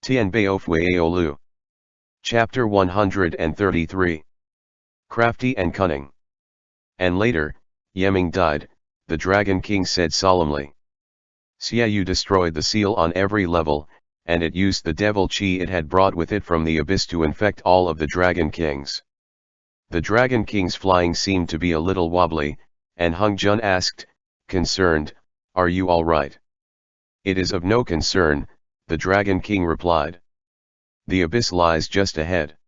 Tianbao Fu Yao Lu. Chapter 133. Crafty and Cunning. And later, Yeming died, the Dragon King said solemnly. Xiaoyu destroyed the seal on every level, and it used the devil chi it had brought with it from the abyss to infect all of the Dragon Kings. The Dragon King's flying seemed to be a little wobbly, and Hung Jun asked, concerned, "Are you all right?" "It is of no concern," the Dragon King replied. "The abyss lies just ahead."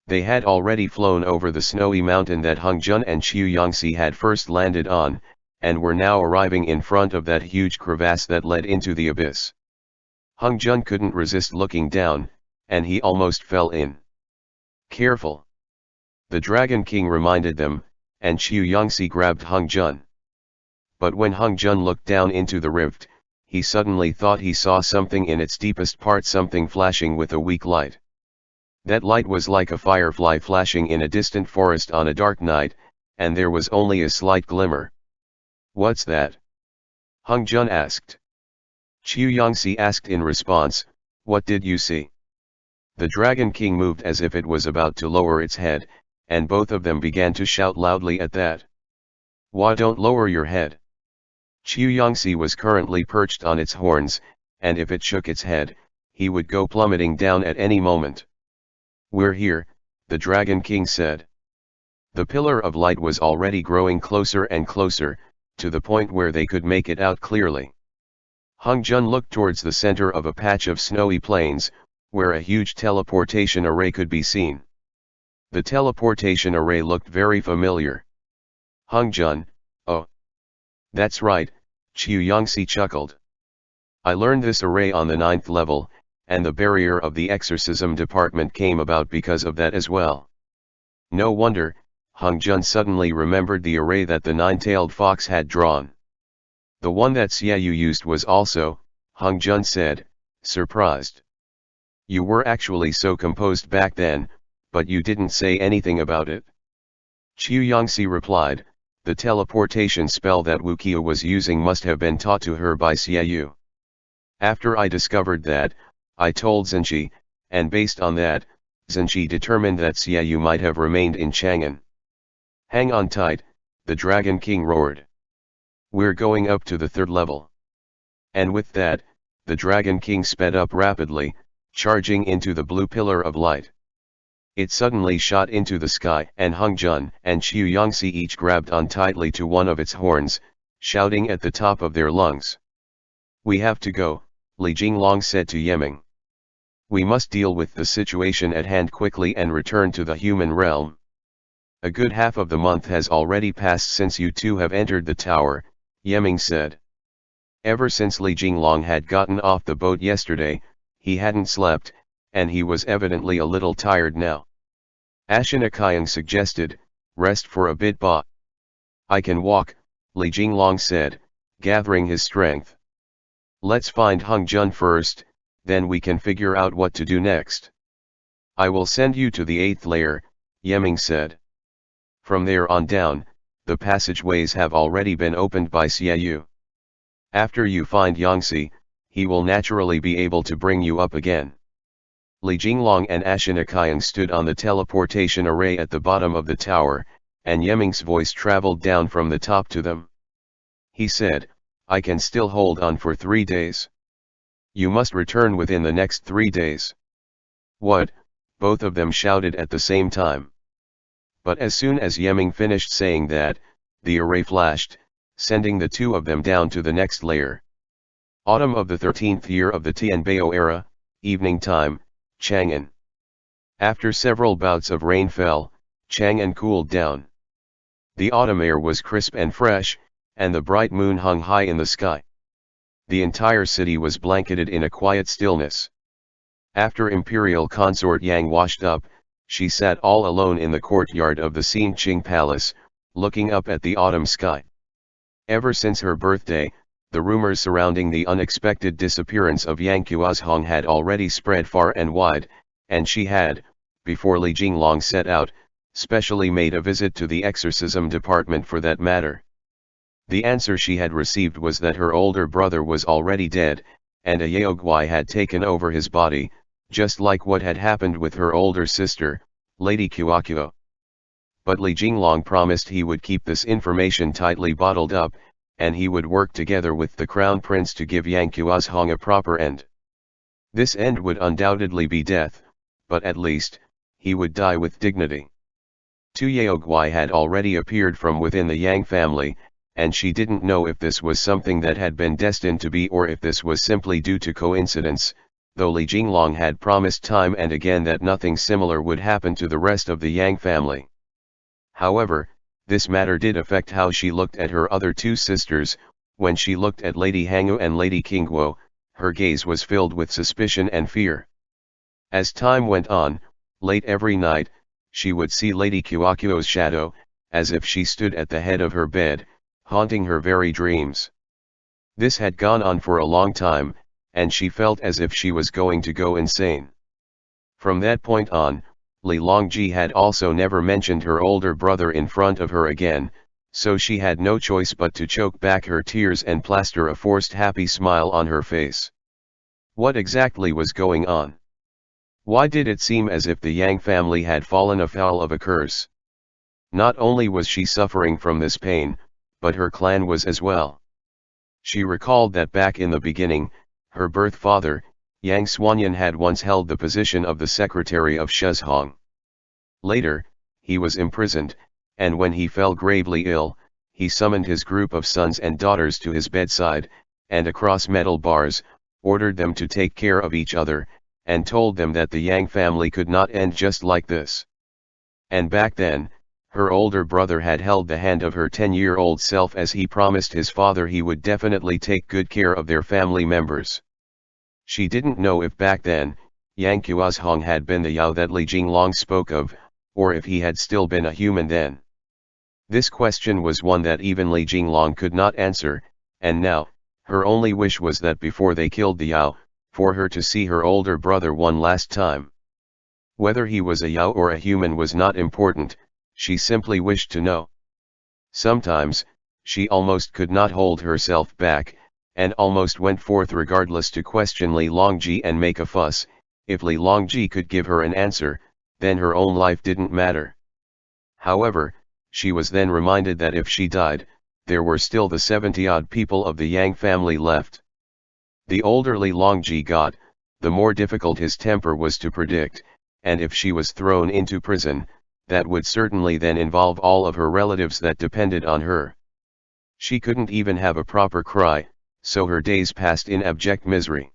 They had already flown over the snowy mountain that Hung Jun and Qiu Yangxi had first landed on, and were now arriving in front of that huge crevasse that led into the abyss. Hung Jun couldn't resist looking down, and he almost fell in. "Careful!" the Dragon King reminded them, and Qiu Yangxi grabbed Hung Jun. But when Hung Jun looked down into the rift, he suddenly thought he saw something in its deepest part, something flashing with a weak light. That light was like a firefly flashing in a distant forest on a dark night, and there was only a slight glimmer. "What's that?" Hung Jun asked. Qiu Yangxi asked in response, "What did you see?" The Dragon King moved as if it was about to lower its head, and both of them began to shout loudly at that. "Why don't lower your head?" Qiu Yangxi was currently perched on its horns, and if it shook its head, he would go plummeting down at any moment. "We're here," the Dragon King said. The pillar of light was already growing closer and closer, to the point where they could make it out clearly. Hung Jun looked towards the center of a patch of snowy plains, where a huge teleportation array could be seen. The teleportation array looked very familiar. "Hung Jun, oh. That's right," Qiu Yangxi chuckled. "I learned this array on the 9th level, and the barrier of the exorcism department came about because of that as well." No wonder, Hung Jun suddenly remembered the array that the nine-tailed fox had drawn. "The one that Xiaoyu used was also," Hung Jun said, surprised. "You were actually so composed back then, but you didn't say anything about it." Qiu Yangxi replied, "The teleportation spell that Wuqiu was using must have been taught to her by Xiaoyu. After I discovered that, I told Zhenqi, and based on that, Zhenqi determined that Xiaoyu might have remained in Chang'an." "Hang on tight," the Dragon King roared. "We're going up to the 3rd level." And with that, the Dragon King sped up rapidly, charging into the blue pillar of light. It suddenly shot into the sky, and Hung Jun and Qiu Yangxi each grabbed on tightly to one of its horns, shouting at the top of their lungs. "We have to go," Li Jinglong said to Yeming. "We must deal with the situation at hand quickly and return to the human realm. A good half of the month has already passed since you two have entered the tower," Yeming said. Ever since Li Jinglong had gotten off the boat yesterday, he hadn't slept, and he was evidently a little tired now. Ashinakayang suggested, "Rest for a bit, ba." "I can walk," Li Jinglong said, gathering his strength. "Let's find Hung Jun first, then we can figure out what to do next." "I will send you to the 8th layer," Yeming said. "From there on down, the passageways have already been opened by Xiaoyu. After you find Yangxi, he will naturally be able to bring you up again." Li Jinglong and Ashinakayang stood on the teleportation array at the bottom of the tower, and Yeming's voice traveled down from the top to them. He said, "I can still hold on for 3 days. You must return within the next 3 days. "What?" both of them shouted at the same time. But as soon as Yeming finished saying that, the array flashed, sending the two of them down to the next layer. Autumn of the 13th year of the Tianbao era, evening time, Chang'an. After several bouts of rain fell, Chang'an cooled down. The autumn air was crisp and fresh, and the bright moon hung high in the sky. The entire city was blanketed in a quiet stillness. After Imperial Consort Yang washed up, she sat all alone in the courtyard of the Xingqing Palace, looking up at the autumn sky. Ever since her birthday, the rumors surrounding the unexpected disappearance of Yang Quozhong had already spread far and wide, and she had, before Li Jinglong set out, specially made a visit to the exorcism department for that matter. The answer she had received was that her older brother was already dead, and a Yaoguai had taken over his body, just like what had happened with her older sister, Lady Kuakuo. But Li Jinglong promised he would keep this information tightly bottled up, and he would work together with the crown prince to give Yang Kuazhong a proper end. This end would undoubtedly be death, but at least, he would die with dignity. Two Yaoguai had already appeared from within the Yang family, and she didn't know if this was something that had been destined to be or if this was simply due to coincidence, though Li Jinglong had promised time and again that nothing similar would happen to the rest of the Yang family. However, this matter did affect how she looked at her other two sisters. When she looked at Lady Hangu and Lady Qingguo, her gaze was filled with suspicion and fear. As time went on, late every night, she would see Lady Kuakuo's shadow, as if she stood at the head of her bed, haunting her very dreams. This had gone on for a long time, and she felt as if she was going to go insane. From that point on, Li Longji had also never mentioned her older brother in front of her again, so she had no choice but to choke back her tears and plaster a forced happy smile on her face. What exactly was going on? Why did it seem as if the Yang family had fallen afoul of a curse? Not only was she suffering from this pain, but her clan was as well. She recalled that back in the beginning, her birth father, Yang Xuanyan, had once held the position of the secretary of Shizhong. Later, he was imprisoned, and when he fell gravely ill, he summoned his group of sons and daughters to his bedside, and across metal bars, ordered them to take care of each other, and told them that the Yang family could not end just like this. And back then, her older brother had held the hand of her 10-year-old self as he promised his father he would definitely take good care of their family members. She didn't know if back then, Yang Kuazhong had been the Yao that Li Jinglong spoke of, or if he had still been a human then. This question was one that even Li Jinglong could not answer, and now, her only wish was that before they killed the Yao, for her to see her older brother one last time. Whether he was a Yao or a human was not important, she simply wished to know. Sometimes, she almost could not hold herself back, and almost went forth regardless to question Li Longji and make a fuss. If Li Longji could give her an answer, then her own life didn't matter. However, she was then reminded that if she died, there were still the 70-odd people of the Yang family left. The older Li Longji got, the more difficult his temper was to predict, and if she was thrown into prison, that would certainly then involve all of her relatives that depended on her. She couldn't even have a proper cry, so her days passed in abject misery.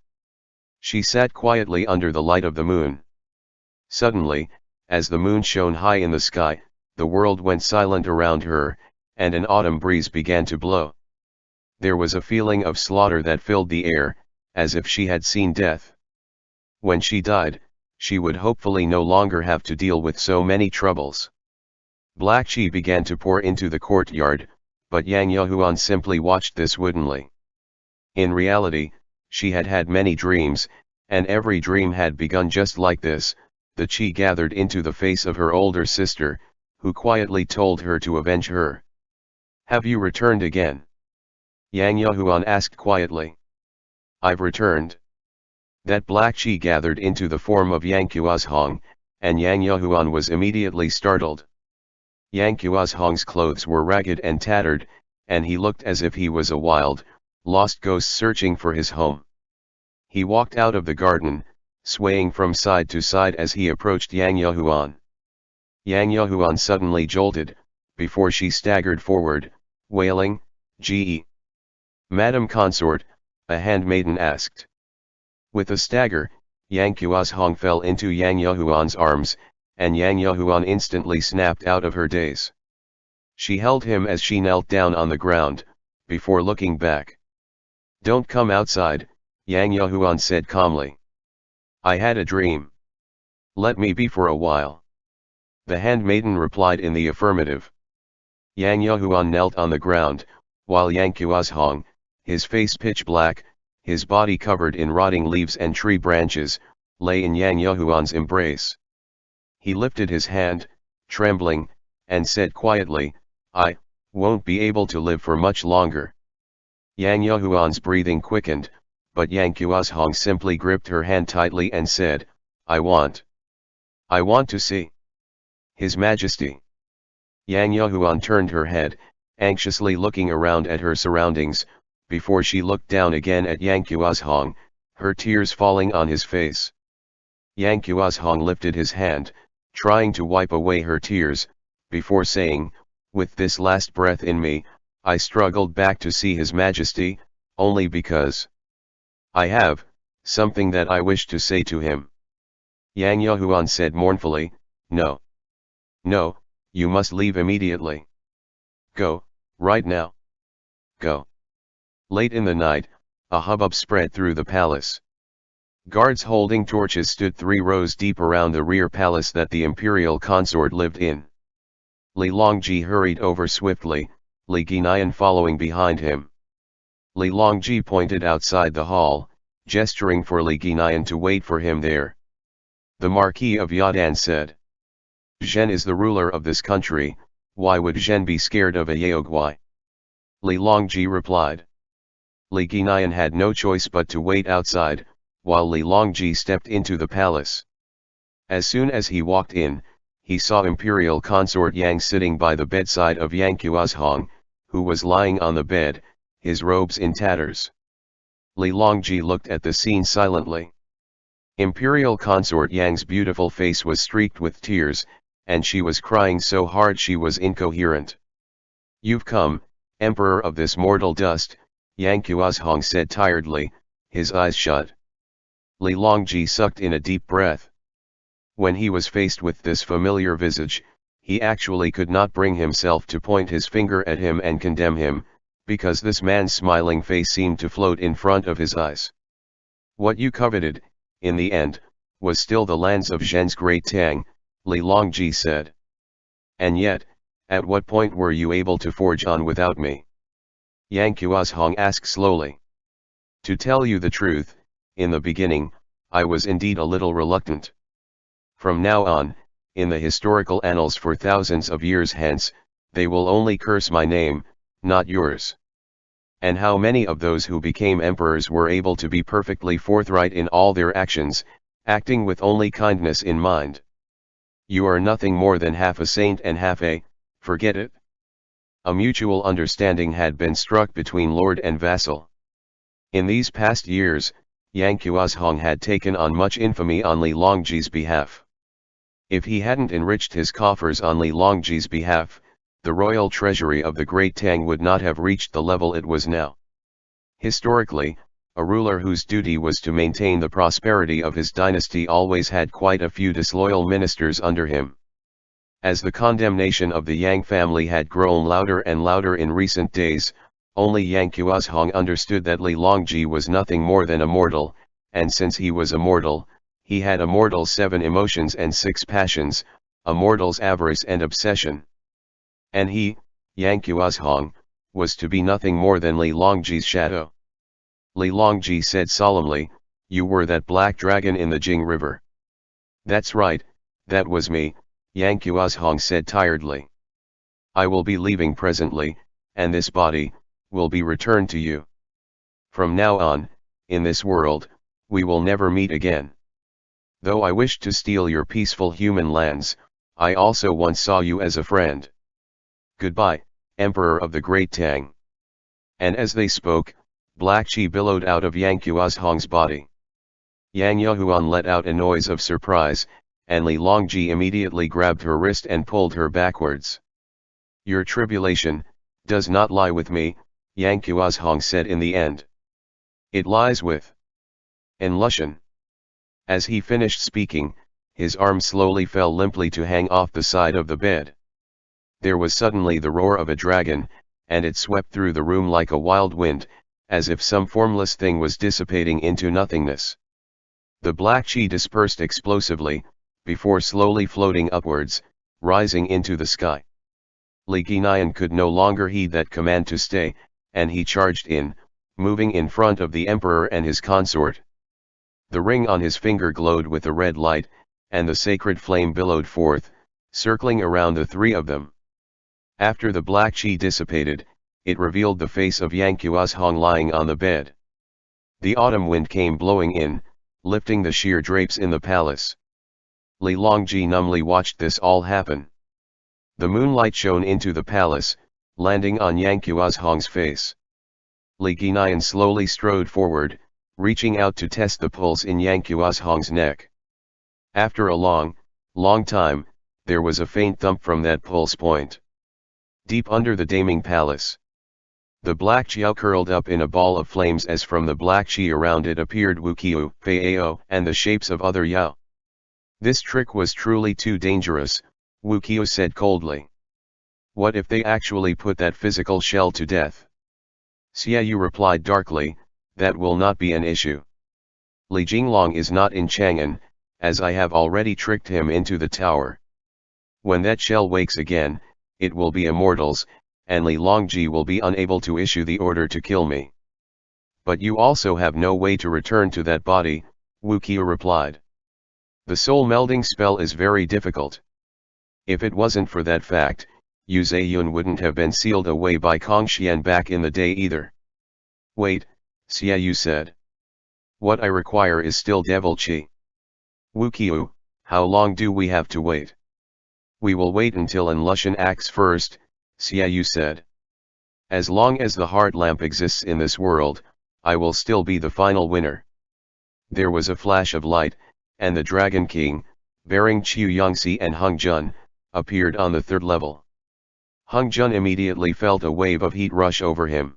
She sat quietly under the light of the moon. Suddenly, as the moon shone high in the sky, the world went silent around her, and an autumn breeze began to blow. There was a feeling of slaughter that filled the air, as if she had seen death. When she died, she would hopefully no longer have to deal with so many troubles. Black qi began to pour into the courtyard, but Yang Yahuan simply watched this woodenly. In reality, she had had many dreams, and every dream had begun just like this. The qi gathered into the face of her older sister, who quietly told her to avenge her. "Have you returned again?" Yang Yahuan asked quietly. "I've returned." That black qi gathered into the form of Yang Kuazhong, and Yang Yahuan was immediately startled. Yang Kuazhong's clothes were ragged and tattered, and he looked as if he was a wild, lost ghost searching for his home. He walked out of the garden, swaying from side to side as he approached Yang Yahuan. Yang Yahuan suddenly jolted, before she staggered forward, wailing, "Ge! Madam Consort," a handmaiden asked. With a stagger, Yang Kuazhong fell into Yang Yahuan's arms, and Yang Yahuan instantly snapped out of her daze. She held him as she knelt down on the ground, before looking back. "Don't come outside," Yang Yahuan said calmly. "I had a dream. Let me be for a while." The handmaiden replied in the affirmative. Yang Yahuan knelt on the ground, while Yang Kuazhong, his face pitch black, his body covered in rotting leaves and tree branches, lay in Yang Yahuan's embrace. He lifted his hand, trembling, and said quietly, "I won't be able to live for much longer." Yang Yahuan's breathing quickened, but Yang Qiuzhong simply gripped her hand tightly and said, I want to see His Majesty. Yang Yuhuan turned her head, anxiously looking around at her surroundings, before she looked down again at Yang Qiuzhong, her tears falling on his face. Yang Qiuzhong lifted his hand, trying to wipe away her tears, before saying, with this last breath in me, I struggled back to see His Majesty, only because I have something that I wish to say to him. Yang Yuhuan said mournfully, No. No, you must leave immediately. Go, right now. Go. Late in the night, a hubbub spread through the palace. Guards holding torches stood 3 rows deep around the rear palace that the imperial consort lived in. Li Longji hurried over swiftly, Li Guiyan following behind him. Li Longji pointed outside the hall, gesturing for Li Guiyan to wait for him there. The Marquis of Yadan said, Zhen is the ruler of this country, why would Zhen be scared of a Yaoguai? Li Longji replied. Li Guiyan had no choice but to wait outside, while Li Longji stepped into the palace. As soon as he walked in, he saw Imperial Consort Yang sitting by the bedside of Yang Qiuzhong, who was lying on the bed, his robes in tatters. Li Longji looked at the scene silently. Imperial Consort Yang's beautiful face was streaked with tears, and she was crying so hard she was incoherent. You've come, Emperor of this mortal dust, Yang Qiuzhong said tiredly, his eyes shut. Li Longji sucked in a deep breath. When he was faced with this familiar visage, he actually could not bring himself to point his finger at him and condemn him, because this man's smiling face seemed to float in front of his eyes. What you coveted, in the end, was still the lands of Zhen's great Tang, Li Longji said. And yet, at what point were you able to forge on without me? Yang Qiuzhong asked slowly. To tell you the truth, in the beginning, I was indeed a little reluctant. From now on, in the historical annals for thousands of years hence, they will only curse my name, not yours. And how many of those who became emperors were able to be perfectly forthright in all their actions, acting with only kindness in mind? You are nothing more than half a saint and half a, forget it. A mutual understanding had been struck between lord and vassal. In these past years, Yang Qiuzhong had taken on much infamy on Li Longji's behalf. If he hadn't enriched his coffers on Li Longji's behalf, the royal treasury of the Great Tang would not have reached the level it was now. Historically, a ruler whose duty was to maintain the prosperity of his dynasty always had quite a few disloyal ministers under him. As the condemnation of the Yang family had grown louder and louder in recent days, only Yang Qiuzhong understood that Li Longji was nothing more than a mortal, and since he was a mortal, he had a mortal's 7 emotions and 6 passions, a mortal's avarice and obsession. And he, Yang Qiuzhong, was to be nothing more than Li Longji's shadow. Li Longji said solemnly, you were that black dragon in the Jing River. That's right, that was me, Yang Qiuzhong said tiredly. I will be leaving presently, and this body will be returned to you. From now on, in this world, we will never meet again. Though I wished to steal your peaceful human lands, I also once saw you as a friend. Goodbye, Emperor of the Great Tang. And as they spoke, black qi billowed out of Yang Qiuzhong's body. Yang Yuhuan let out a noise of surprise, and Li Longji immediately grabbed her wrist and pulled her backwards. Your tribulation does not lie with me, Yang Qiuzhong said in the end. It lies with En Lushan. As he finished speaking, his arm slowly fell limply to hang off the side of the bed. There was suddenly the roar of a dragon, and it swept through the room like a wild wind, as if some formless thing was dissipating into nothingness. The black qi dispersed explosively, before slowly floating upwards, rising into the sky. Li Guiyan could no longer heed that command to stay, and he charged in, moving in front of the emperor and his consort. The ring on his finger glowed with a red light, and the sacred flame billowed forth, circling around the 3 of them. After the black qi dissipated, it revealed the face of Yang Qiuzhong lying on the bed. The autumn wind came blowing in, lifting the sheer drapes in the palace. Li Longji numbly watched this all happen. The moonlight shone into the palace, landing on Yang Qiuzhong's face. Li Guinian slowly strode forward, reaching out to test the pulse in Yang Qiuzhong's neck. After a long time, there was a faint thump from that pulse point. Deep under the Daming Palace, the black Qiao curled up in a ball of flames as from the black Qi around it appeared Wu Qiu, Fei Ao, and the shapes of other Yao. This trick was truly too dangerous, Wu Qiu said coldly. What if they actually put that physical shell to death? Xiaoyu replied darkly, that will not be an issue. Li Jinglong is not in Chang'an, as I have already tricked him into the tower. When that shell wakes again, it will be immortals, and Li Longji will be unable to issue the order to kill me. But you also have no way to return to that body, Wu Qiu replied. The soul melding spell is very difficult. If it wasn't for that fact, Yu Zeyun wouldn't have been sealed away by Kong Xian back in the day either. Wait, Xiaoyu said. What I require is still devil qi. Wu Qiu, how long do we have to wait? We will wait until An Lushan acts first, Xiaoyu said. As long as the heart lamp exists in this world, I will still be the final winner. There was a flash of light, and the Dragon King, bearing Qiu Yangxi and Hung Jun, appeared on the third level. Hung Jun immediately felt a wave of heat rush over him.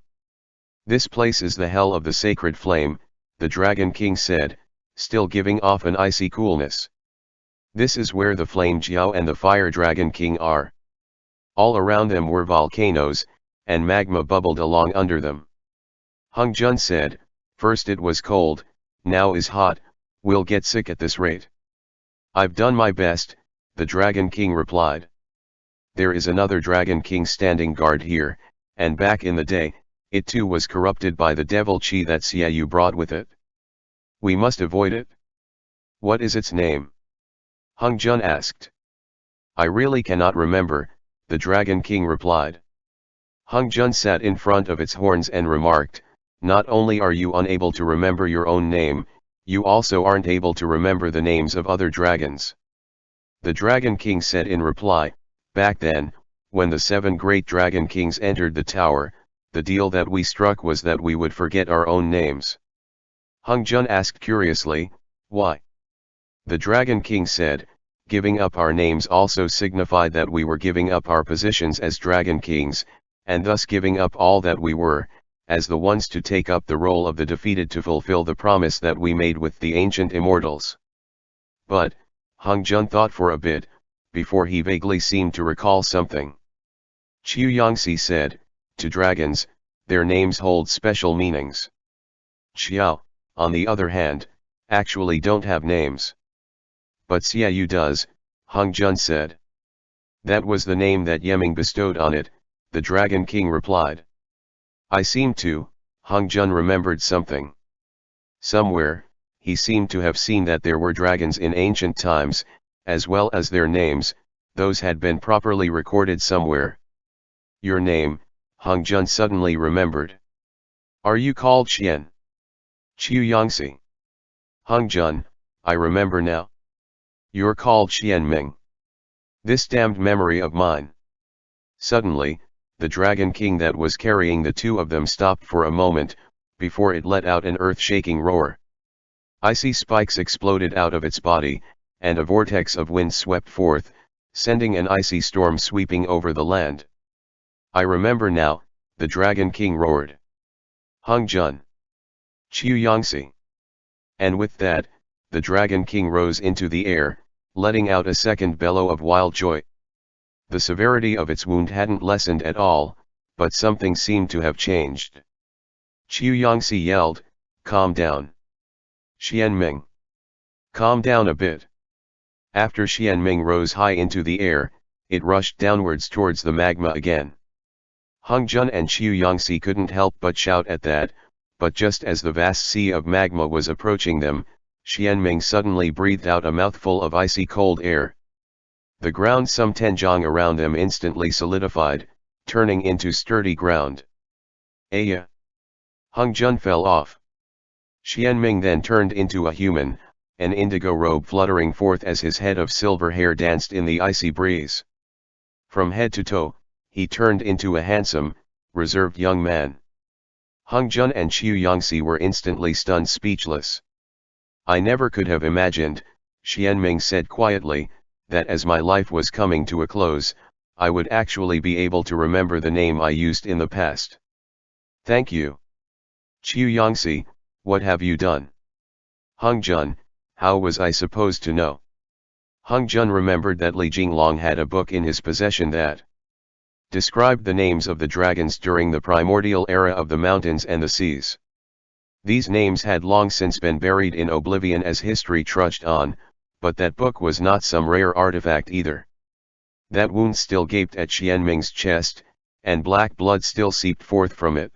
This place is the hell of the sacred flame, the Dragon King said, still giving off an icy coolness. This is where the Flame Jiao and the Fire Dragon King are. All around them were volcanoes, and magma bubbled along under them. Hung Jun said, first it was cold, now is hot, we'll get sick at this rate. I've done my best, the Dragon King replied. There is another Dragon King standing guard here, and back in the day, it too was corrupted by the devil qi that Xiaoyu brought with it. We must avoid it. What is its name? Hung Jun asked. I really cannot remember, the Dragon King replied. Hung Jun sat in front of its horns and remarked, not only are you unable to remember your own name, you also aren't able to remember the names of other dragons. The Dragon King said in reply, back then, when the 7 great Dragon Kings entered the tower, the deal that we struck was that we would forget our own names. Hung Jun asked curiously, why? The Dragon King said, giving up our names also signified that we were giving up our positions as Dragon Kings, and thus giving up all that we were, as the ones to take up the role of the defeated to fulfill the promise that we made with the ancient immortals. But, Hung Jun thought for a bit, before he vaguely seemed to recall something. Qiu Yangxi said, to dragons, their names hold special meanings. Xiao, on the other hand, actually don't have names. But Xiaoyu does, Hung Jun said. That was the name that Yeming bestowed on it, the Dragon King replied. I seem to, Hung Jun remembered something. Somewhere, he seemed to have seen that there were dragons in ancient times, as well as their names, those had been properly recorded somewhere. Your name, Hung Jun suddenly remembered. Are you called Xian? Qiu Yangxi. Hung Jun, I remember now. You're called Xian Ming. This damned memory of mine. Suddenly, the Dragon King that was carrying the two of them stopped for a moment, before it let out an earth-shaking roar. Icy spikes exploded out of its body, and a vortex of wind swept forth, sending an icy storm sweeping over the land. I remember now, the Dragon King roared. Hung Jun. Qiu Yangxi. And with that, the Dragon King rose into the air, letting out a second bellow of wild joy. The severity of its wound hadn't lessened at all, but something seemed to have changed. Qiu Yangxi yelled, calm down. Xian Ming. Calm down a bit. After Xian Ming rose high into the air, it rushed downwards towards the magma again. Hung Jun and Qiu Yangxi couldn't help but shout at that, but just as the vast sea of magma was approaching them, Xian Ming suddenly breathed out a mouthful of icy cold air. The ground some 10 zhang around them instantly solidified, turning into sturdy ground. Aya! Hung Jun fell off. Xianming then turned into a human, an indigo robe fluttering forth as his head of silver hair danced in the icy breeze. From head to toe, he turned into a handsome, reserved young man. Hung Jun and Qiu Yangxi were instantly stunned speechless. I never could have imagined, Xianming said quietly, that as my life was coming to a close, I would actually be able to remember the name I used in the past. Thank you. Qiu Yangxi, what have you done? Hung Jun, how was I supposed to know? Hung Jun remembered that Li Jinglong had a book in his possession that described the names of the dragons during the primordial era of the mountains and the seas. These names had long since been buried in oblivion as history trudged on, but that book was not some rare artifact either. That wound still gaped at Xianming's chest, and black blood still seeped forth from it.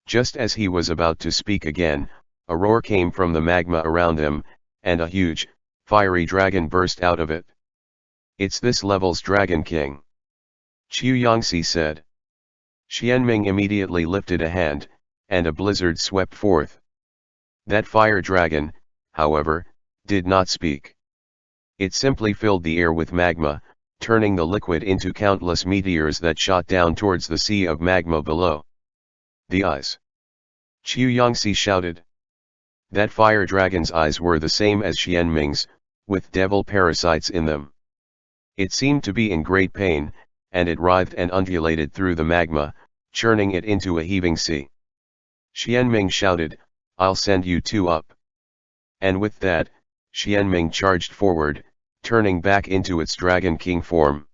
Just as he was about to speak again, a roar came from the magma around them, and a huge, fiery dragon burst out of it. It's this level's Dragon King, Qiu Yangxi said. Xianming immediately lifted a hand, and a blizzard swept forth. That fire dragon, however, did not speak. It simply filled the air with magma, turning the liquid into countless meteors that shot down towards the sea of magma below. The eyes! Qiu Yangxi shouted. That fire dragon's eyes were the same as Xianming's, with devil parasites in them. It seemed to be in great pain, and it writhed and undulated through the magma, churning it into a heaving sea. Xianming shouted, I'll send you two up. And with that, Xianming charged forward, turning back into its Dragon King form.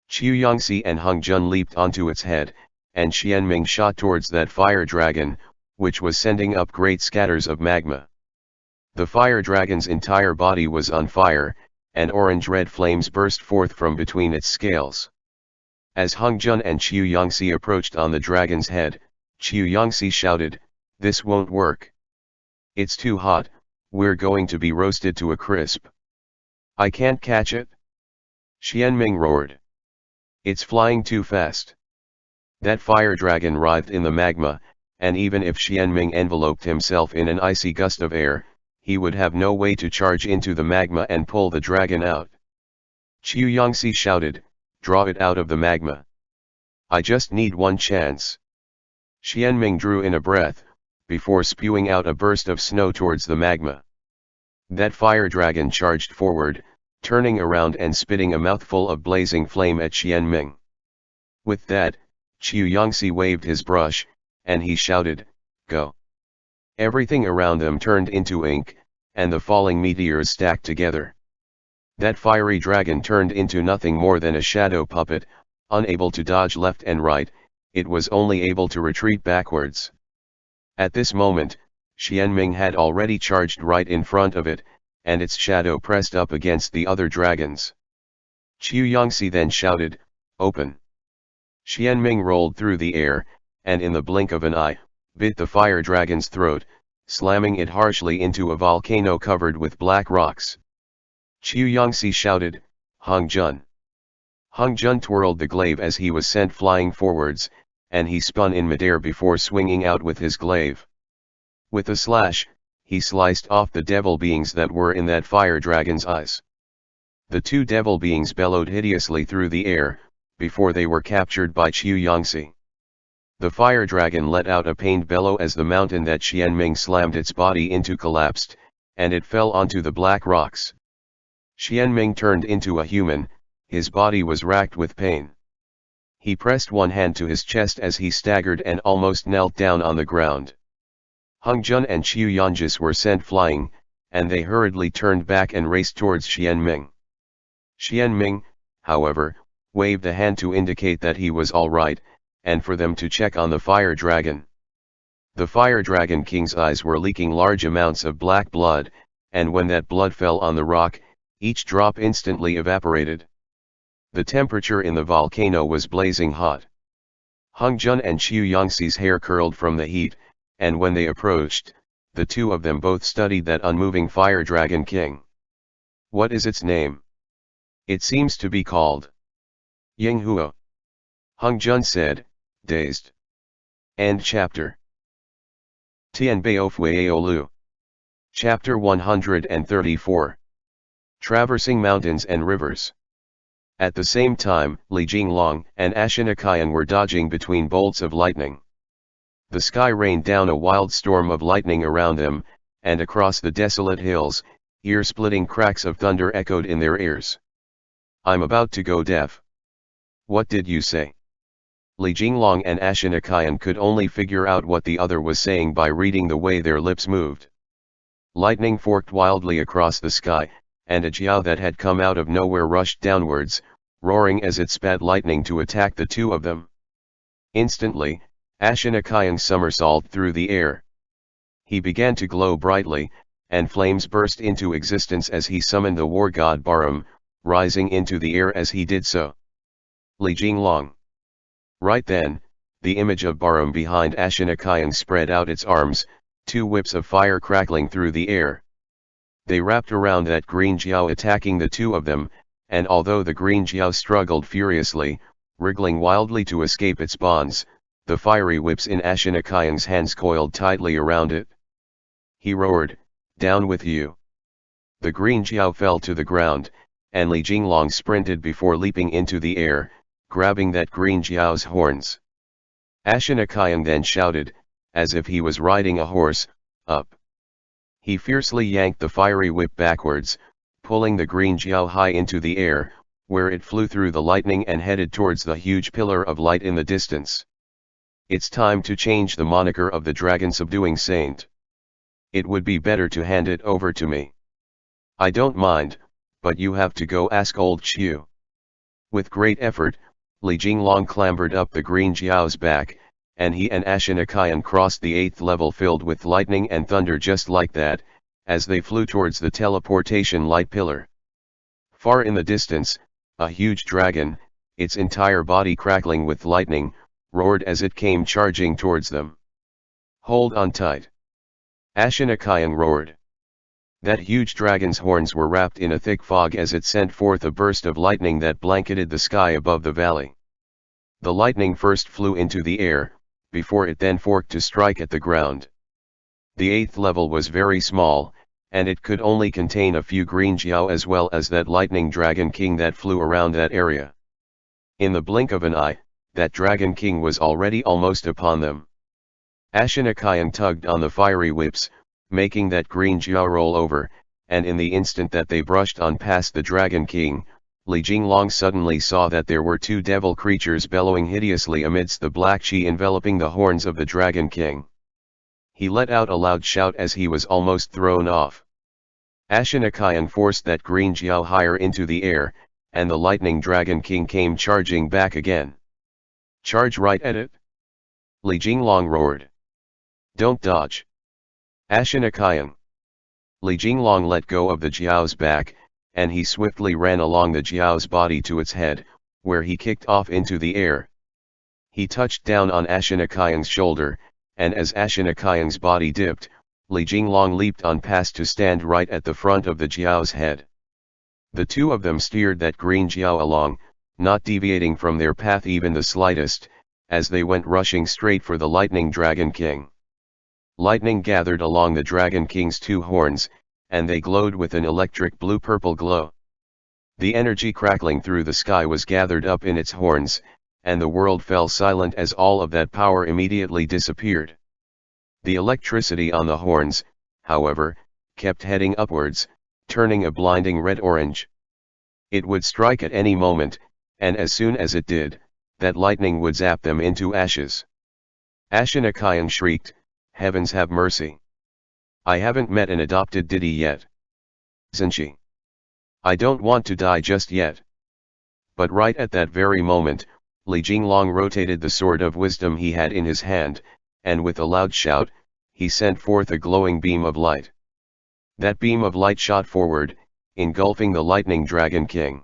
Qiu Yangxi and Hung Jun leaped onto its head, and Xianming shot towards that fire dragon, which was sending up great scatters of magma. The fire dragon's entire body was on fire, and orange-red flames burst forth from between its scales. As Hung Jun and Qiu Yangxi approached on the dragon's head, Qiu Yangxi shouted, this won't work. It's too hot, we're going to be roasted to a crisp. I can't catch it. Xianming roared. It's flying too fast. That fire dragon writhed in the magma, and even if Xianming enveloped himself in an icy gust of air, he would have no way to charge into the magma and pull the dragon out. Qiu Yangxi shouted, draw it out of the magma. I just need one chance. Xianming drew in a breath, before spewing out a burst of snow towards the magma. That fire dragon charged forward, turning around and spitting a mouthful of blazing flame at Xianming. With that, Qiu Yangxi waved his brush, and he shouted, go. Everything around them turned into ink, and the falling meteors stacked together. That fiery dragon turned into nothing more than a shadow puppet, unable to dodge left and right, it was only able to retreat backwards. At this moment, Xianming had already charged right in front of it, and its shadow pressed up against the other dragons. Qiu Yangxi then shouted, open. Xianming rolled through the air, and in the blink of an eye, bit the fire dragon's throat, slamming it harshly into a volcano covered with black rocks. Qiu Yangxi shouted, Hung Jun. Hung Jun twirled the glaive as he was sent flying forwards, and he spun in midair before swinging out with his glaive. With a slash, he sliced off the devil beings that were in that fire dragon's eyes. The two devil beings bellowed hideously through the air, before they were captured by Qiu Yangxi. The fire dragon let out a pained bellow as the mountain that Xianming slammed its body into collapsed, and it fell onto the black rocks. Xianming turned into a human, his body was racked with pain. He pressed one hand to his chest as he staggered and almost knelt down on the ground. Hung Jun and Qiu Yangxi were sent flying, and they hurriedly turned back and raced towards Xianming. Xianming, however, waved a hand to indicate that he was all right, and for them to check on the fire dragon. The fire dragon king's eyes were leaking large amounts of black blood, and when that blood fell on the rock, each drop instantly evaporated. The temperature in the volcano was blazing hot. Hung Jun and Qiu Yangxi's hair curled from the heat, and when they approached, the two of them both studied that unmoving fire dragon king. What is its name? It seems to be called Yinghuo. Hung Jun said, dazed. End chapter. Tianbao Fu Yao Lu. Chapter 134. Traversing Mountains and Rivers. At the same time, Li Jinglong and Ashinakayan were dodging between bolts of lightning. The sky rained down a wild storm of lightning around them, and across the desolate hills, ear-splitting cracks of thunder echoed in their ears. "I'm about to go deaf." "What did you say?" Li Jinglong and Ashinakayan could only figure out what the other was saying by reading the way their lips moved. Lightning forked wildly across the sky, and a jiao that had come out of nowhere rushed downwards, roaring as it spat lightning to attack the two of them. Instantly, Ashinakayan somersaulted through the air. He began to glow brightly, and flames burst into existence as he summoned the war god Barum, rising into the air as he did so. Li Jinglong. Right then, the image of Barum behind Ashinakayan spread out its arms, two whips of fire crackling through the air. They wrapped around that green jiao, attacking the two of them, and although the green jiao struggled furiously, wriggling wildly to escape its bonds, the fiery whips in Ashinakayan's hands coiled tightly around it. He roared, "Down with you!" The green jiao fell to the ground, and Li Jinglong sprinted before leaping into the air, grabbing that green jiao's horns. Ashinakayan then shouted, as if he was riding a horse, "Up!" He fiercely yanked the fiery whip backwards, pulling the green jiao high into the air, where it flew through the lightning and headed towards the huge pillar of light in the distance. "It's time to change the moniker of the dragon-subduing saint. It would be better to hand it over to me." "I don't mind, but you have to go ask old Chu." With great effort, Li Jinglong clambered up the green jiao's back, and he and Ashinakayan crossed the 8th level filled with lightning and thunder just like that, as they flew towards the teleportation light pillar. Far in the distance, a huge dragon, its entire body crackling with lightning, roared as it came charging towards them. "Hold on tight!" Ashinakayan roared. That huge dragon's horns were wrapped in a thick fog as it sent forth a burst of lightning that blanketed the sky above the valley. The lightning first flew into the air, before it then forked to strike at the ground. The 8th level was very small, and it could only contain a few green jiao as well as that lightning dragon king that flew around that area. In the blink of an eye, that dragon king was already almost upon them. Ashinakayan tugged on the fiery whips, making that green jiao roll over, and in the instant that they brushed on past the dragon king, Li Jinglong suddenly saw that there were two devil creatures bellowing hideously amidst the black chi enveloping the horns of the dragon king. He let out a loud shout as he was almost thrown off. Ashinakayan forced that green jiao higher into the air, and the lightning dragon king came charging back again. "Charge right at it!" Li Jinglong roared. "Don't dodge!" Ashinakayan. Li Jinglong let go of the jiao's back, and he swiftly ran along the jiao's body to its head, where he kicked off into the air. He touched down on Ashinakayan's shoulder, and as Ashinakayan's body dipped, Li Jinglong leaped on past to stand right at the front of the jiao's head. The two of them steered that green jiao along, not deviating from their path even the slightest, as they went rushing straight for the lightning dragon king. Lightning gathered along the dragon king's two horns, and they glowed with an electric blue-purple glow. The energy crackling through the sky was gathered up in its horns, and the world fell silent as all of that power immediately disappeared. The electricity on the horns, however, kept heading upwards, turning a blinding red-orange. It would strike at any moment, and as soon as it did, that lightning would zap them into ashes. Ashinakayan shrieked, "Heavens have mercy! I haven't met an adopted ditty yet. Zenshi. I don't want to die just yet." But right at that very moment, Li Jinglong rotated the sword of wisdom he had in his hand, and with a loud shout, he sent forth a glowing beam of light. That beam of light shot forward, engulfing the lightning dragon king.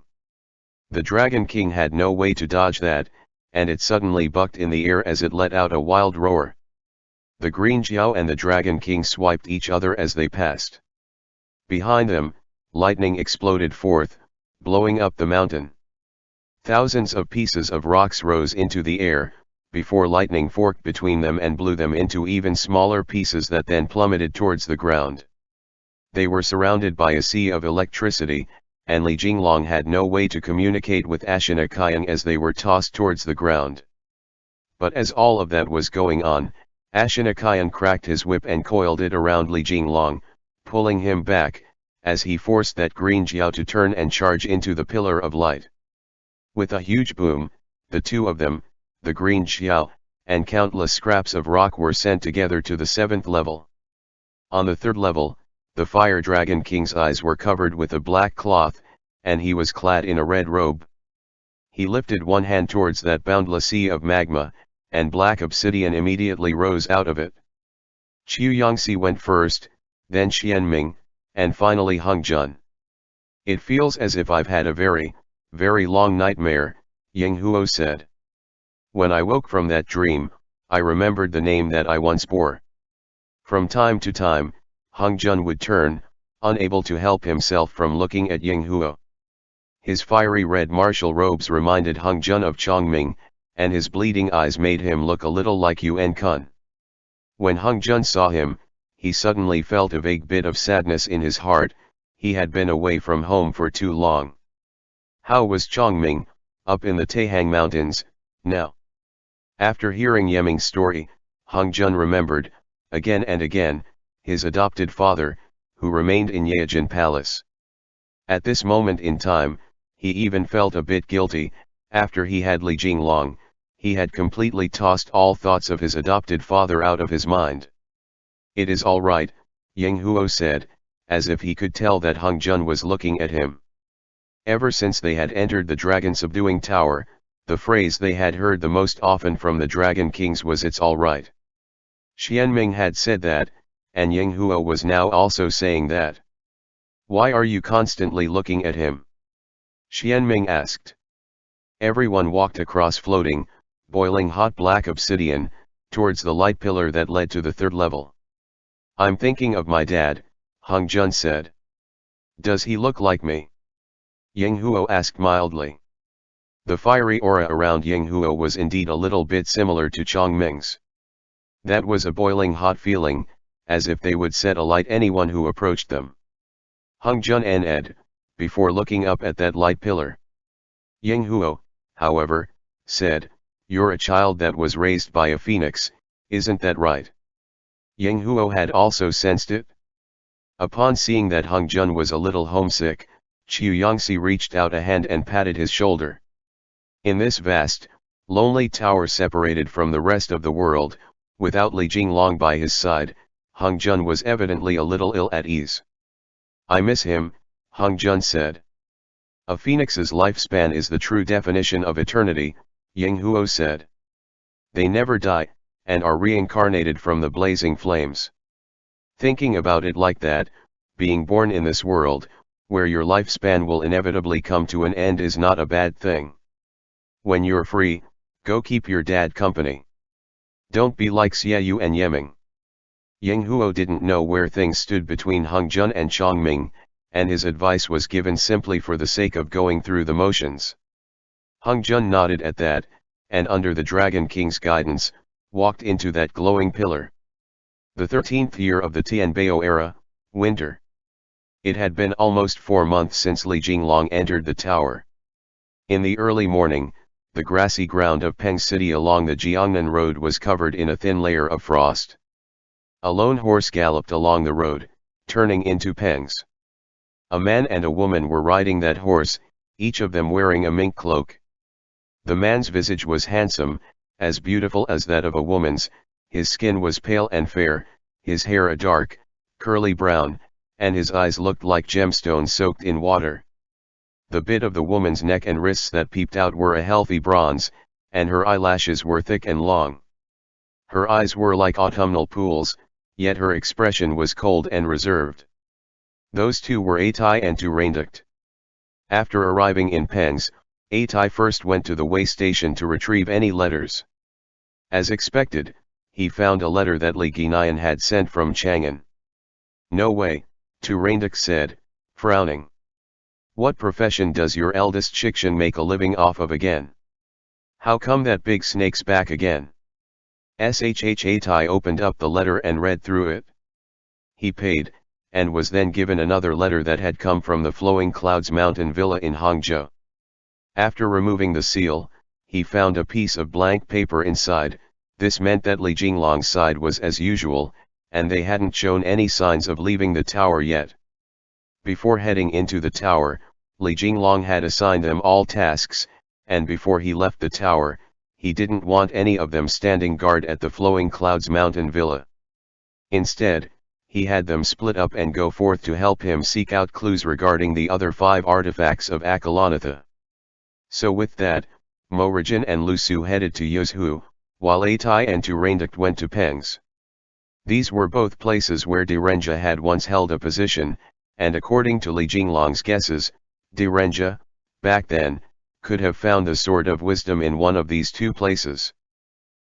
The dragon king had no way to dodge that, and it suddenly bucked in the air as it let out a wild roar. The green jiao and the dragon king swiped each other as they passed. Behind them, lightning exploded forth, blowing up the mountain. Thousands of pieces of rocks rose into the air, before lightning forked between them and blew them into even smaller pieces that then plummeted towards the ground. They were surrounded by a sea of electricity, and Li Jinglong had no way to communicate with Ashina Qiang as they were tossed towards the ground. But as all of that was going on, Ashina Qiang cracked his whip and coiled it around Li Jinglong, pulling him back, as he forced that green jiao to turn and charge into the pillar of light. With a huge boom, the two of them, the green jiao, and countless scraps of rock were sent together to the 7th level. On the 3rd level, the Fire Dragon King's eyes were covered with a black cloth, and he was clad in a red robe. He lifted one hand towards that boundless sea of magma, and black obsidian immediately rose out of it. Qiu Yangxi went first, then Xianming, and finally Hung Jun. "It feels as if I've had a very, very long nightmare," Ying Huo said. "When I woke from that dream, I remembered the name that I once bore." From time to time, Hung Jun would turn, unable to help himself from looking at Ying Huo. His fiery red martial robes reminded Hung Jun of Chongming, and his bleeding eyes made him look a little like Yuan Kun. When Hung Jun saw him, he suddenly felt a vague bit of sadness in his heart. He had been away from home for too long. How was Chongming, up in the Taihang Mountains, now? After hearing Yeming's story, Hung Jun remembered, again and again, his adopted father, who remained in Yejin Palace. At this moment in time, he even felt a bit guilty. After he had Li Jinglong, he had completely tossed all thoughts of his adopted father out of his mind. "It is all right," Ying Huo said, as if he could tell that Hung Jun was looking at him. Ever since they had entered the dragon subduing tower, the phrase they had heard the most often from the Dragon Kings was "it's all right." Xianming had said that, and Ying Huo was now also saying that. "Why are you constantly looking at him?" Xianming asked. Everyone walked across floating, boiling hot black obsidian, towards the light pillar that led to the 3rd level. "I'm thinking of my dad," Hung Jun said. "Does he look like me?" Ying Huo asked mildly. The fiery aura around Ying Huo was indeed a little bit similar to Chongming's. That was a boiling hot feeling, as if they would set alight anyone who approached them. Hung Jun ed, before looking up at that light pillar. Ying Huo, however, said, "You're a child that was raised by a phoenix, isn't that right?" Ying Huo had also sensed it. Upon seeing that Hung Jun was a little homesick, Qiu Yangxi reached out a hand and patted his shoulder. In this vast, lonely tower separated from the rest of the world, without Li Jinglong by his side, Hung Jun was evidently a little ill at ease. "I miss him," Hung Jun said. "A phoenix's lifespan is the true definition of eternity," Ying Huo said. "They never die, and are reincarnated from the blazing flames. Thinking about it like that, being born in this world, where your lifespan will inevitably come to an end, is not a bad thing. When you're free, go keep your dad company. Don't be like Xiaoyu and Yeming." Ying Huo didn't know where things stood between Hung Jun and Chongming, and his advice was given simply for the sake of going through the motions. Hung Jun nodded at that, and under the Dragon King's guidance, walked into that glowing pillar. The 13th year of the Tianbao era, winter. It had been almost 4 months since Li Jinglong entered the tower. In the early morning, the grassy ground of Peng City along the Jiangnan Road was covered in a thin layer of frost. A lone horse galloped along the road, turning into Peng's. A man and a woman were riding that horse, each of them wearing a mink cloak. The man's visage was handsome, as beautiful as that of a woman's. His skin was pale and fair, his hair a dark, curly brown, and his eyes looked like gemstones soaked in water. The bit of the woman's neck and wrists that peeped out were a healthy bronze, and her eyelashes were thick and long. Her eyes were like autumnal pools, yet her expression was cold and reserved. Those two were Atai and Turandukt. After arriving in Peng's, Atai first went to the way station to retrieve any letters. As expected, he found a letter that Li Guinayan had sent from Chang'an. "No way," Turandukt said, frowning. "What profession does your eldest Chikshan make a living off of again?" How come that big snake's back again? Atai opened up the letter and read through it. He paid, and was then given another letter that had come from the Flowing Clouds Mountain Villa in Hangzhou. After removing the seal, he found a piece of blank paper inside. This meant that Li Jinglong's side was as usual, and they hadn't shown any signs of leaving the tower yet. Before heading into the tower, Li Jinglong had assigned them all tasks, and before he left the tower, he didn't want any of them standing guard at the Flowing Clouds Mountain Villa. Instead, he had them split up and go forth to help him seek out clues regarding the other 5 artifacts of Akalanatha. So with that, Mo Rijin and Lu Su headed to Yuzhu, while Atai and Turanduct went to Pengs. These were both places where Direnja had once held a position, and according to Li Jinglong's guesses, Direnja, back then, could have found the Sword of Wisdom in one of these 2 places.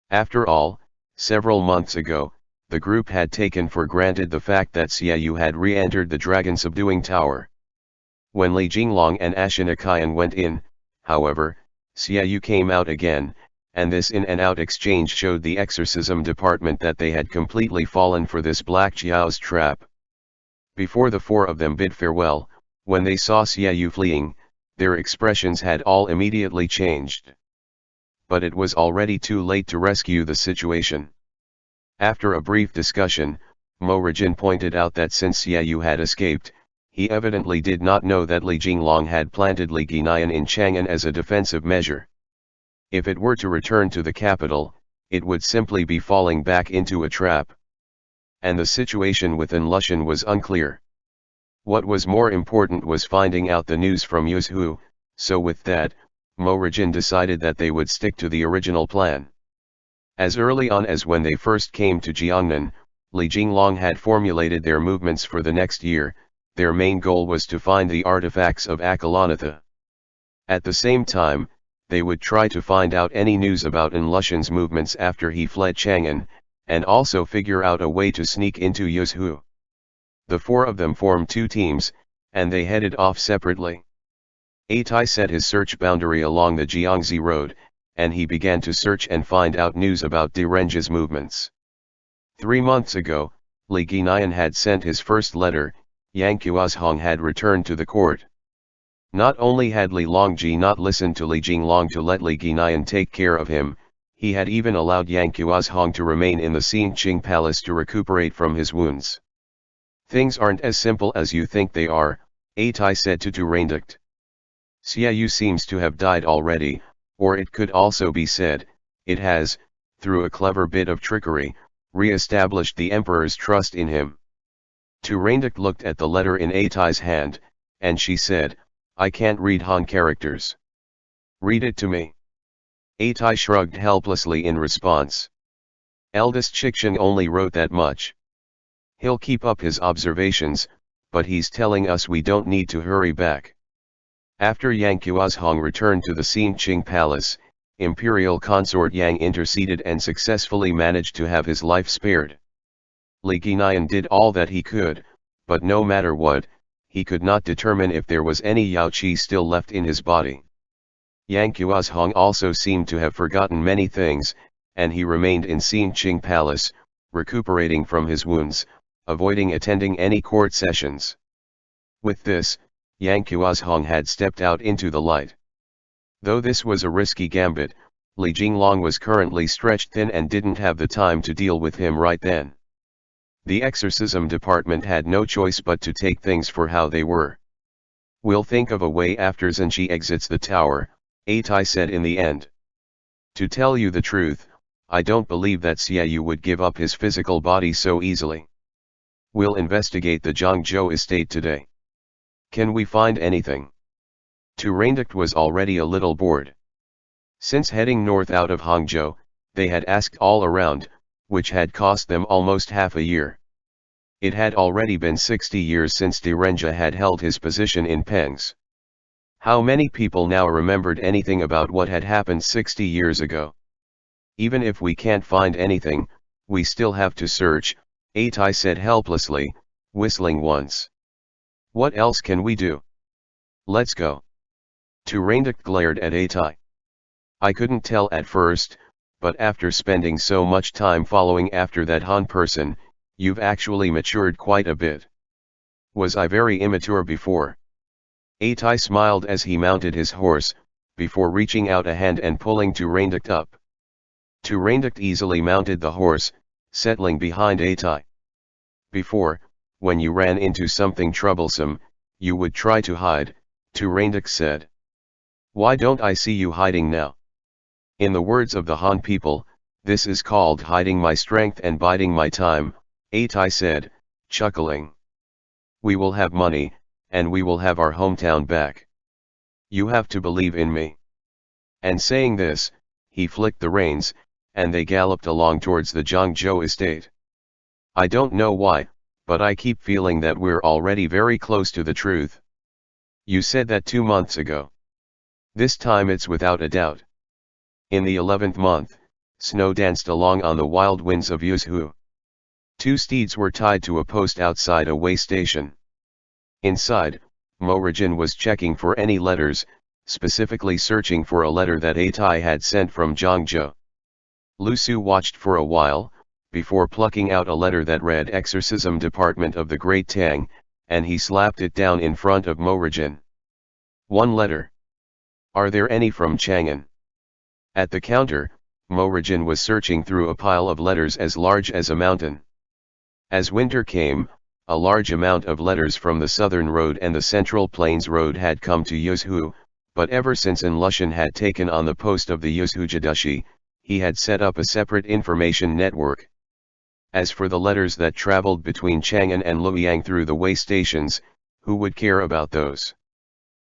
After all, several months ago, the group had taken for granted the fact that Xiaoyu had re-entered the dragon-subduing tower. When Li Jinglong and Ashinakayan went in, however, Xiaoyu came out again, and this in and out exchange showed the exorcism department that they had completely fallen for this Black Jiao's trap. Before the 4 of them bid farewell, when they saw Xiaoyu fleeing, their expressions had all immediately changed. But it was already too late to rescue the situation. After a brief discussion, Mo Rijin pointed out that since Xiaoyu had escaped, he evidently did not know that Li Jinglong had planted Li Guinayan in Chang'an as a defensive measure. If it were to return to the capital, it would simply be falling back into a trap. And the situation within Lushan was unclear. What was more important was finding out the news from Yuzhu, so with that, Mo Rijin decided that they would stick to the original plan. As early on as when they first came to Jiangnan, Li Jinglong had formulated their movements for the next year. Their main goal was to find the artifacts of Akalanatha. At the same time, they would try to find out any news about Lushan's movements after he fled Chang'an, and also figure out a way to sneak into Yuzhu. The 4 of them formed 2 teams, and they headed off separately. Atai set his search boundary along the Jiangxi road, and he began to search and find out news about Direnja's movements. 3 months ago, Li Guinayan had sent his first letter. Yang Qiuzhong had returned to the court. Not only had Li Longji not listened to Li Jinglong to let Li Guinayan take care of him, he had even allowed Yang Qiuzhong to remain in the Xinqing Palace to recuperate from his wounds. Things aren't as simple as you think they are, Atai said to Turanduct. Xiaoyu seems to have died already, or it could also be said, it has, through a clever bit of trickery, re-established the Emperor's trust in him. Turanduct looked at the letter in Atai's hand, and she said, I can't read Han characters. Read it to me. Atai shrugged helplessly in response. Eldest Chixiang only wrote that much. He'll keep up his observations, but he's telling us we don't need to hurry back. After Yang Qiuzhong returned to the Xinqing Palace, Imperial Consort Yang interceded and successfully managed to have his life spared. Li Guinayan did all that he could, but no matter what, he could not determine if there was any Yao Qi still left in his body. Yang Qiuzhong also seemed to have forgotten many things, and he remained in Xinqing Palace, recuperating from his wounds, avoiding attending any court sessions. With this, Yang Qiuzhong had stepped out into the light. Though this was a risky gambit, Li Jinglong was currently stretched thin and didn't have the time to deal with him right then. The exorcism department had no choice but to take things for how they were. We'll think of a way after Zhenji exits the tower, Atai said in the end. To tell you the truth, I don't believe that Xiaoyu would give up his physical body so easily. We'll investigate the Zhangzhou estate today. Can we find anything? Turanduct was already a little bored. Since heading north out of Hangzhou, they had asked all around, which had cost them almost half a year. It had already been 60 years since Direnja had held his position in Pengs. How many people now remembered anything about what had happened 60 years ago? Even if we can't find anything, we still have to search, Atai said helplessly, whistling once. What else can we do? Let's go. Turanduct glared at Atai. I couldn't tell at first, but after spending so much time following after that Han person, you've actually matured quite a bit. Was I very immature before? Atai smiled as he mounted his horse, before reaching out a hand and pulling Turanduct up. Turanduct easily mounted the horse, settling behind Atai. Before, when you ran into something troublesome, you would try to hide, Turanduct said. Why don't I see you hiding now? In the words of the Han people, this is called hiding my strength and biding my time, Atai said, chuckling. We will have money, and we will have our hometown back. You have to believe in me. And saying this, he flicked the reins, and they galloped along towards the Zhangzhou estate. I don't know why, but I keep feeling that we're already very close to the truth. You said that 2 months ago. This time it's without a doubt. In the 11th month, snow danced along on the wild winds of Yuzhu. 2 steeds were tied to a post outside a way station. Inside, Morajin was checking for any letters, specifically searching for a letter that Atai had sent from Zhangzhou. Lu Su watched for a while, before plucking out a letter that read Exorcism Department of the Great Tang, and he slapped it down in front of Morajin. 1 letter. Are there any from Chang'an? At the counter, Morajin was searching through a pile of letters as large as a mountain. As winter came, a large amount of letters from the Southern Road and the Central Plains Road had come to Yuzhu, but ever since An Lushan had taken on the post of the Yuzhu Jidashi, he had set up a separate information network. As for the letters that traveled between Chang'an and Luoyang through the way stations, who would care about those?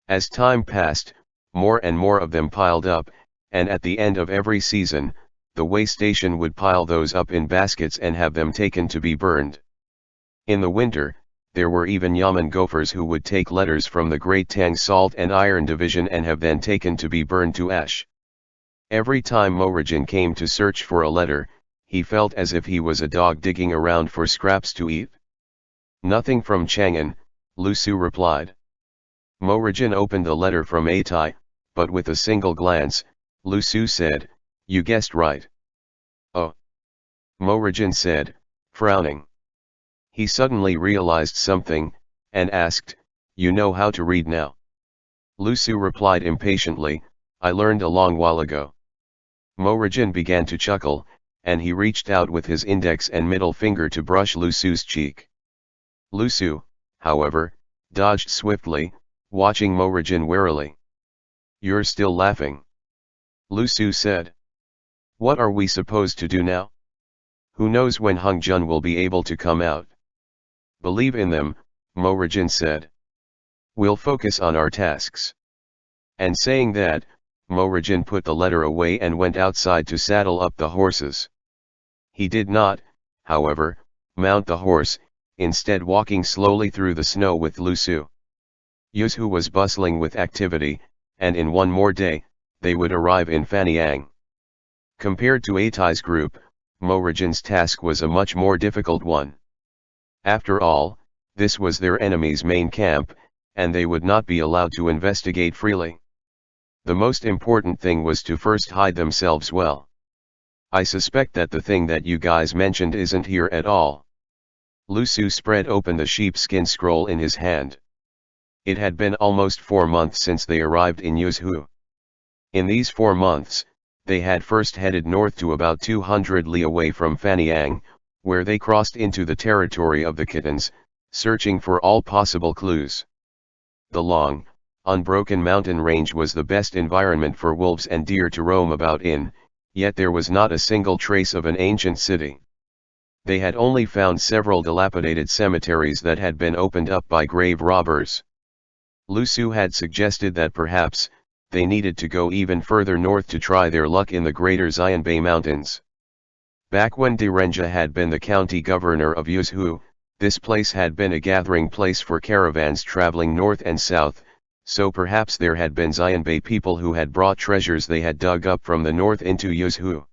As time passed, more and more of them piled up, and at the end of every season, the way station would pile those up in baskets and have them taken to be burned. In the winter, there were even Yamen gophers who would take letters from the Great Tang Salt and Iron Division and have them taken to be burned to ash. Every time Morajin came to search for a letter, he felt as if he was a dog digging around for scraps to eat. Nothing from Chang'an, Lu Su replied. Morajin opened the letter from Atai, but with a single glance, Lu Su said, you guessed right. Oh. Morajin said, frowning. He suddenly realized something, and asked, you know how to read now? Lu Su replied impatiently, I learned a long while ago. Morajin began to chuckle, and he reached out with his index and middle finger to brush Lu Su's cheek. Lu Su, however, dodged swiftly, watching Morajin warily. You're still laughing. Lu Su said. What are we supposed to do now? Who knows when Hung Jun will be able to come out? Believe in them, Morajin said. We'll focus on our tasks. And saying that, Morajin put the letter away and went outside to saddle up the horses. He did not, however, mount the horse, instead walking slowly through the snow with Lu Su. Yuzhu was bustling with activity, and in one more day, they would arrive in Fanyang. Compared to Atai's group, Morajin's task was a much more difficult one. After all, this was their enemy's main camp, and they would not be allowed to investigate freely. The most important thing was to first hide themselves well. I suspect that the thing that you guys mentioned isn't here at all. Lu Su spread open the sheepskin scroll in his hand. It had been almost 4 months since they arrived in Yuzhu. In these 4 months, they had first headed north to about 200 li away from Fanyang, where they crossed into the territory of the Khitans, searching for all possible clues. The long, unbroken mountain range was the best environment for wolves and deer to roam about in, yet there was not a single trace of an ancient city. They had only found several dilapidated cemeteries that had been opened up by grave robbers. Lu Su had suggested that perhaps, they needed to go even further north to try their luck in the greater Xianbei Mountains. Back when Direnja had been the county governor of Yuzhu, this place had been a gathering place for caravans traveling north and south, so perhaps there had been Xianbei people who had brought treasures they had dug up from the north into Yuzhu.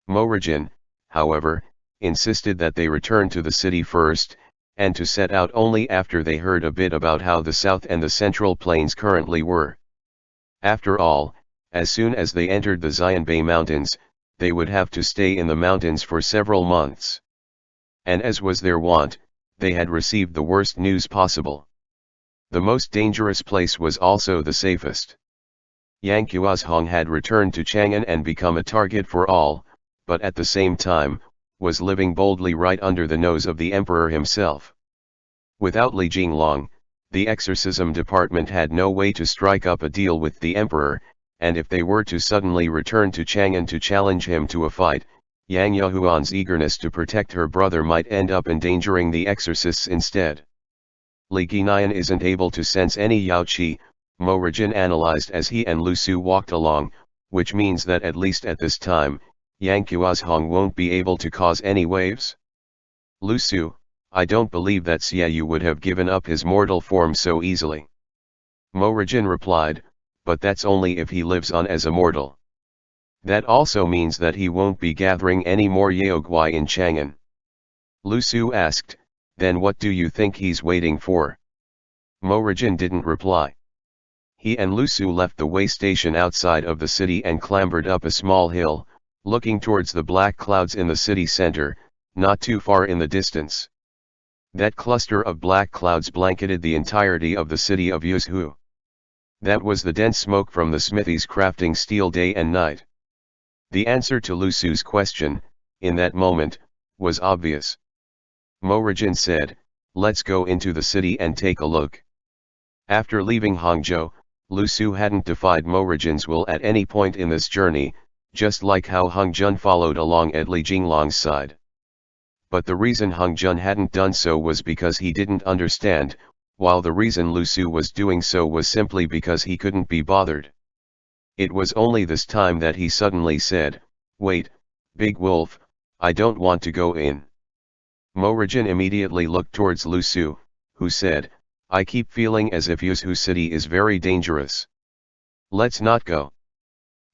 Morajin, however, insisted that they return to the city first, and to set out only after they heard a bit about how the south and the central plains currently were. After all, As soon as they entered the Xianbei Mountains, they would have to stay in the mountains for several months. And as was their wont, they had received the worst news possible. The most dangerous place was also the safest. Yang Qiuzhong had returned to Chang'an and become a target for all, but at the same time, was living boldly right under the nose of the emperor himself. Without Li Jinglong, the exorcism department had no way to strike up a deal with the emperor, and if they were to suddenly return to Chang'an to challenge him to a fight, Yang Yahuan's eagerness to protect her brother might end up endangering the exorcists instead. Li Guinian isn't able to sense any Yao Qi, Mo Rijin analyzed as he and Lu Su walked along, which means that at least at this time, Yang Qiuzhong won't be able to cause any waves. Lu Su, I don't believe that Xiaoyu would have given up his mortal form so easily. Mo Rijin replied, but that's only if he lives on as a mortal. That also means that he won't be gathering any more Yaoguai in Chang'an. Lu Su asked, then what do you think he's waiting for? Mo Rijin didn't reply. He and Lu Su left the way station outside of the city and clambered up a small hill, looking towards the black clouds in the city center, not too far in the distance. That cluster of black clouds blanketed the entirety of the city of Yuzhu. That was the dense smoke from the smithies crafting steel day and night. The answer to Lu Su's question, in that moment, was obvious. Mo Rijin said, let's go into the city and take a look. After leaving Hangzhou, Lu Su hadn't defied Mo Rijin's will at any point in this journey, just like how Hung Jun followed along at Li Jinglong's side. But the reason Hung Jun hadn't done so was because he didn't understand, while the reason Lu Su was doing so was simply because he couldn't be bothered. It was only this time that he suddenly said, wait, Big Wolf, I don't want to go in. Mo Rijin immediately looked towards Lu Su, who said, I keep feeling as if Yuzhu city is very dangerous. Let's not go.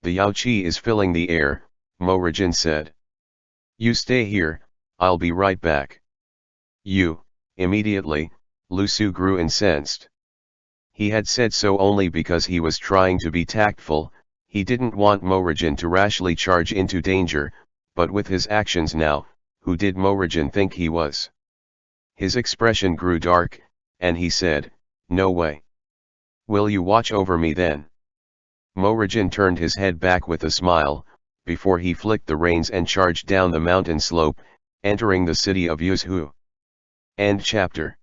The Yao Qi is filling the air, Mo Rijin said. You stay here, I'll be right back. Immediately, Lu Su grew incensed. He had said so only because he was trying to be tactful, he didn't want Mo Rijin to rashly charge into danger, but with his actions now, who did Mo Rijin think he was? His expression grew dark, and he said, no way. Will you watch over me then? Mo Rijin turned his head back with a smile, before he flicked the reins and charged down the mountain slope, entering the city of Yuzhu. End chapter.